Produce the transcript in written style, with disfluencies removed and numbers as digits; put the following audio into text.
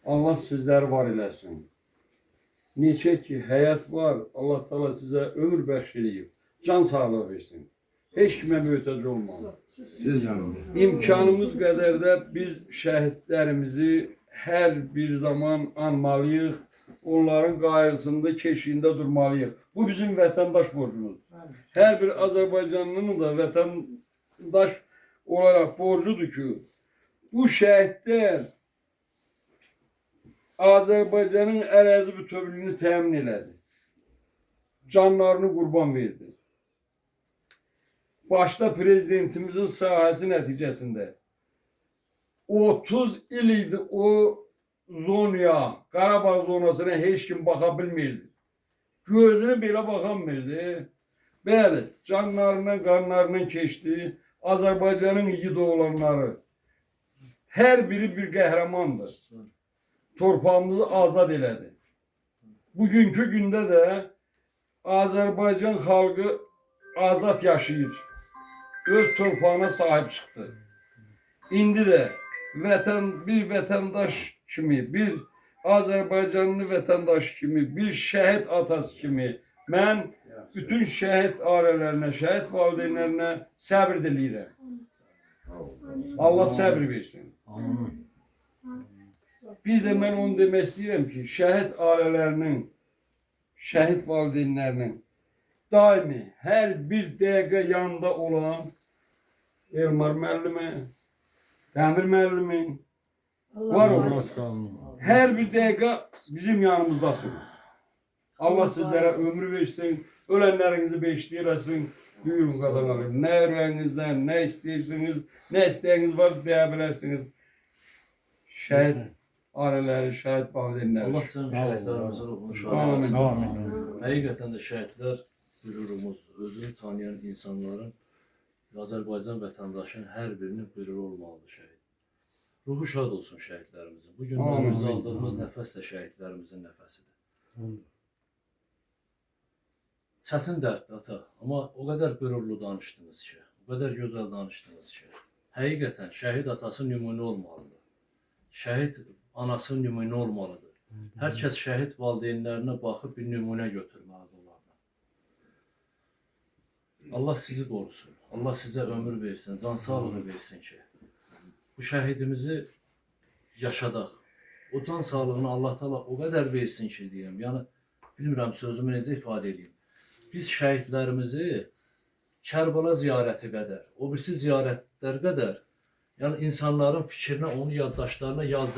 Allah sizləri var eləsin. Neçə ki, həyat var, Allah Teala sizə ömür bəxş edib, can sağlığı versin. Heç kimə möhtac olmaz. İmkanımız qədər də biz şəhidlərimizi hər bir zaman anmalıyıq, onların qayğısında, keşiyində durmalıyıq. Bu bizim vətəndaş borcumuzdur. Hər bir Azərbaycanlının da vətəndaş olaraq borcudur ki, bu şəhidlər Azərbaycanın ərazi bütövlüyünü təmin elədi. Canlarını qurban verdi. Başda prezidentimizin sahəsi nəticəsində 30 il idi o zonaya, Qarabağ zonasına heç kim baxa bilmirdi. Gözünü belə baxamırdı. Bəli, canlarından, qanlarından keçdi. Azərbaycanın igid oğlanları. Hər biri bir qəhrəmandır. Torpağımızı azad elədi. Bugünkü gündə də Azərbaycan xalqı azad yaşayır. Öz torpağına sahib çıxdı. İndi də bir vətəndaş kimi, bir Azərbaycanlı vətəndaş kimi, bir şəhid atası kimi mən bütün şəhid ailələrinə, şəhid valideynlərinə səbr diləyirəm. Allah səbr versin. Bir də mən onu demək istəyirəm ki, şəhid ailələrinin, şəhid valideynlərinin daimi hər bir dəqiqə yanında olan Elmar müəllimi, Dəmir müəllimi var olun. Hər bir dəqiqə bizim yanımızdasınız. Allah sizlərə ömür versin, ölənlərinizi beşləyirəsin, buyurun qadan alın. Nə ürəyinizdən, nə istəyirsiniz, nə istəyiniz var deyə bilərsiniz. Şəhid ailələri, şəhid valideynləri. Allah sənin şəhidlərimizin ruhunu şad etsin. Həqiqətən də şəhidlər qürurumuz, özünü tanıyan insanların, Azərbaycan vətəndaşının hər birinin qüruru olmalıdır şəhid. Ruhu şad olsun şəhidlərimizin. Bu gündən biz aldığımız nəfəs də şəhidlərimizin nəfəsidir. Çətin dərddir ata, amma o qədər qürurlu danışdınız ki, o qədər gözəl danışdınız ki, həqiqətən şəhid atası nümunə olmalıdır. Şəhid anası nümunə olmalıdır. Hər kəs şəhid valideynlərinə baxıb bir nümunə götürməlidir onlardan. Allah sizi qorusun. Allah sizə ömür versin, can sağlığı versin ki, bu şəhidimizi yaşadaq. O can sağlığını Allah Teala o qədər versin ki, deyirəm. Yəni, bilmirəm sözümü necə ifadə edeyim. Biz şəhidlərimizi Kərbala ziyarəti qədər, o birisi ziyarətlər qədər, yəni insanların fikrinə, onun yaddaşlarına yazdırır.